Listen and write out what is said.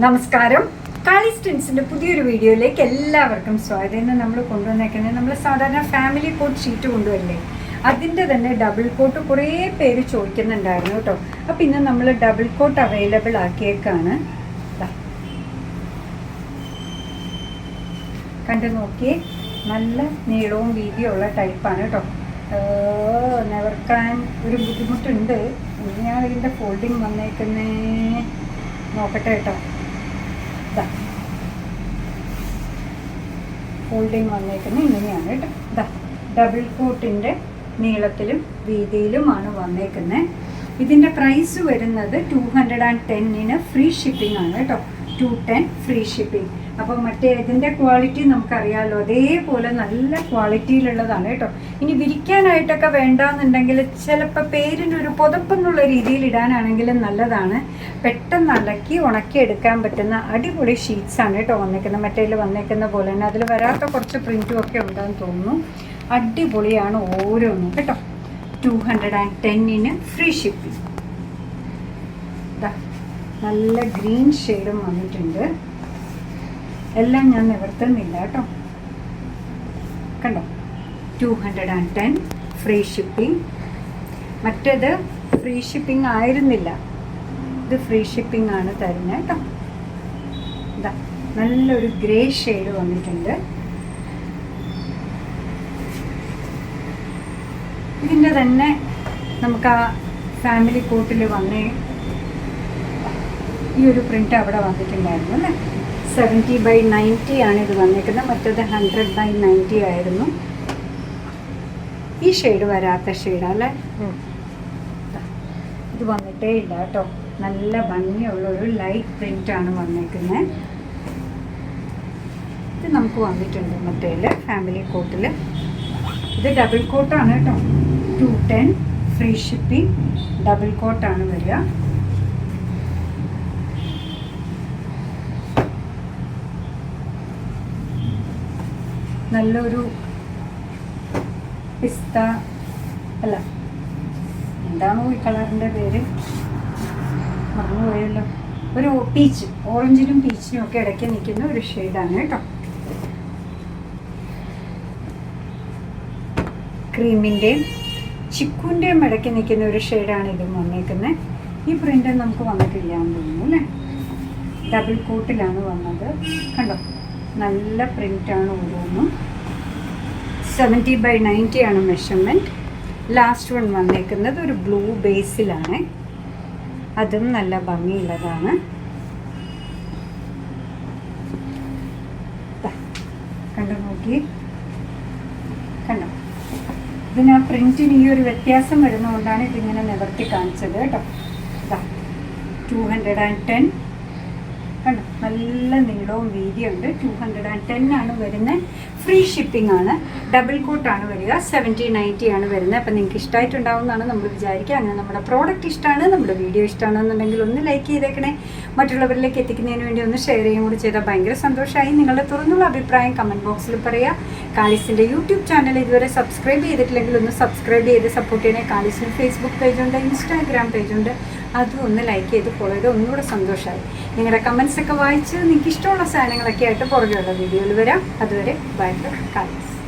നമസ്കാരം. കാളീസ് ടിൻസിൻ്റെ പുതിയൊരു വീഡിയോയിലേക്ക് എല്ലാവർക്കും സ്വാഗതം. ഇന്ന് നമ്മൾ കൊണ്ടുവന്നേക്കുന്നത് നമ്മൾ സാധാരണ ഫാമിലി കോട്ട് ഷീറ്റ് കൊണ്ടുവരില്ലേ, അതിൻ്റെ തന്നെ ഡബിൾ കോട്ട് കുറേ പേര് ചോദിക്കുന്നുണ്ടായിരുന്നു കേട്ടോ. അപ്പം ഇന്ന് നമ്മൾ ഡബിൾ കോട്ട് അവൈലബിൾ ആക്കിയേക്കാണ്. കണ്ടു നോക്കിയേ, നല്ല നീളവും വീതിയുള്ള ടൈപ്പാണ് കേട്ടോ. നിവർക്കാൻ ഒരു ബുദ്ധിമുട്ടുണ്ട്. ഞാൻ ഇതിൻ്റെ ഫോൾഡിങ് വന്നേക്കുന്നേ നോക്കട്ടെ കേട്ടോ. ഫോൾഡിങ് വന്നേക്കുന്നത് ഇങ്ങനെയാണ് കേട്ടോ. ഡബിൾ കോട്ടിൻ്റെ നീളത്തിലും വീതിയിലുമാണ് വന്നേക്കുന്നത്. ഇതിൻ്റെ പ്രൈസ് വരുന്നത് 210 ഫ്രീ ഷിപ്പിംഗ് ആണ് കേട്ടോ. 210 ഫ്രീ ഷിപ്പിംഗ്. അപ്പോൾ മറ്റേ ഇതിൻ്റെ ക്വാളിറ്റി നമുക്കറിയാമല്ലോ, അതേപോലെ നല്ല ക്വാളിറ്റിയിലുള്ളതാണ് കേട്ടോ. ഇനി വിരിക്കാനായിട്ടൊക്കെ വേണ്ടാന്നുണ്ടെങ്കിൽ ചിലപ്പോൾ പേരിനൊരു പുതപ്പെന്നുള്ള രീതിയിൽ ഇടാനാണെങ്കിലും നല്ലതാണ്. പെട്ടെന്ന് അലക്കി ഉണക്കിയെടുക്കാൻ പറ്റുന്ന അടിപൊളി ഷീറ്റ്സാണ് കേട്ടോ വന്നേക്കുന്നത്. മറ്റേതിൽ വന്നേക്കുന്ന പോലെ തന്നെ അതിൽ വരാത്ത കുറച്ച് പ്രിൻറ്റും ഒക്കെ ഉണ്ടെന്ന് തോന്നുന്നു. അടിപൊളിയാണ് ഓരോന്നും കേട്ടോ. 210 ഫ്രീ ഷിപ്പിംഗ്. നല്ല ഗ്രീൻ ഷെയ്ഡും വന്നിട്ടുണ്ട്. എല്ലാം ഞാൻ നിവർത്തുന്നില്ല കേട്ടോ. കണ്ടോ, 210 ഫ്രീ ഷിപ്പിംഗ്. മറ്റേത് ഫ്രീ ഷിപ്പിംഗ് ആയിരുന്നില്ല, ഇത് ഫ്രീ ഷിപ്പിംഗ് ആണ് തരുന്നത് കേട്ടോ. ഇതാ നല്ലൊരു ഗ്രേ ഷെയ്ഡ് വന്നിട്ടുണ്ട്. ഇതിൻ്റെ തന്നെ നമുക്ക് ആ ഫാമിലി കോട്ടിൽ വന്നേ ഈ ഒരു പ്രിൻ്റ് അവിടെ വന്നിട്ടുണ്ടായിരുന്നു അല്ലേ. 70/90 ആണ് ഇത് വന്നിരിക്കുന്നത്. മറ്റേത് 100/90 ആയിരുന്നു. ഈ ഷെയ്ഡ് വരാത്ത ഷെയ്ഡല്ലേ. ഇത് വന്നിട്ടേ ഇല്ല കേട്ടോ. നല്ല ഭംഗിയുള്ളൊരു ലൈറ്റ് പ്രിൻ്റാണ് വന്നിരിക്കുന്നത്. ഇത് നമുക്ക് വന്നിട്ടുണ്ട് മറ്റേതിൽ ഫാമിലി കോട്ടിൽ. ഇത് ഡബിൾ കോട്ടാണ് കേട്ടോ. 210 ഫ്രീ ഷിപ്പിംഗ് ഡബിൾ കോട്ടാണ് വരിക. നല്ലൊരു പിസ്ത അല്ല, എന്താണോ ഈ കളറിൻ്റെ പേര് മറന്നുപോയല്ലോ. ഒരു പീച്ച്, ഓറഞ്ചിനും പീച്ചിനും ഒക്കെ ഇടയ്ക്ക് നിൽക്കുന്ന ഒരു ഷെയ്ഡാണ് കേട്ടോ. ക്രീമിൻ്റെയും ചിക്കുൻ്റെയും ഇടയ്ക്ക് നിൽക്കുന്ന ഒരു ഷെയ്ഡാണ് ഇതും വന്നേക്കുന്നത്. ഈ പ്രിൻ്റ് നമുക്ക് വന്നിട്ടില്ല എന്ന് തോന്നുന്നു അല്ലേ. ഡബിൾ കോട്ടിലാണ് വന്നത്. കണ്ടോ, നല്ല പ്രിൻ്റാണ് ഓരോന്നും. 70/90 ആണ് മെഷർമെൻറ്റ്. ലാസ്റ്റ് വൺ വന്നേക്കുന്നത് ഒരു ബ്ലൂ ബേസിലാണ്. അതും നല്ല ഭംഗിയുള്ളതാണ്. കണ്ടു നോക്കി, കണ്ടോ. ഇതിന് ആ പ്രിൻറ്റിന് ഈ ഒരു വ്യത്യാസം വരുന്നതുകൊണ്ടാണ് ഇതിങ്ങനെ നിവർത്തി കാണിച്ചത് കേട്ടോ. 210 കണ്ടോ, നല്ല നീളവും വീതിയുണ്ട്. 210 ആണ് വരുന്നത്. ഫ്രീ ഷിപ്പിംഗ് ആണ്. ഡബിൾ കോട്ടാണ് വരിക. 70/90 ആണ് വരുന്നത്. അപ്പം നിങ്ങൾക്ക് ഇഷ്ടമായിട്ടുണ്ടാവുമെന്നാണ് നമ്മൾ വിചാരിക്കുക. അങ്ങനെ നമ്മുടെ പ്രോഡക്റ്റ് ഇഷ്ടമാണ്, നമ്മുടെ വീഡിയോ ഇഷ്ടമാണെന്നുണ്ടെങ്കിൽ ഒന്ന് ലൈക്ക് ചെയ്തേക്കണേ. മറ്റുള്ളവരിലേക്ക് എത്തിക്കുന്നതിന് വേണ്ടി ഒന്ന് ഷെയർ ചെയ്യുകയും കൂടി ചെയ്താൽ ഭയങ്കര സന്തോഷമായി. നിങ്ങളുടെ തുറന്നുള്ള അഭിപ്രായം കമൻറ്റ് ബോക്സിൽ പറയുക. കാളീസിൻ്റെ യൂട്യൂബ് ചാനൽ ഇതുവരെ സബ്സ്ക്രൈബ് ചെയ്തിട്ടില്ലെങ്കിൽ ഒന്ന് സബ്സ്ക്രൈബ് ചെയ്ത് സപ്പോർട്ട് ചെയ്യണേ. കാളീസിന് ഫേസ്ബുക്ക് പേജുണ്ട്, ഇൻസ്റ്റാഗ്രാം പേജുണ്ട്. അതും ഒന്ന് ലൈക്ക് ചെയ്ത് ഫോളോ ചെയ്ത് ഒന്നുകൂടെ സന്തോഷമായി. നിങ്ങളുടെ കമൻസൊക്കെ വായിച്ച് നിങ്ങൾക്ക് ഇഷ്ടമുള്ള സാധനങ്ങളൊക്കെ ആയിട്ട് പുറകെയുള്ള വീഡിയോയിൽ വരാം. അതുവരെ ബൈ ഫ്രം കാളീസ്.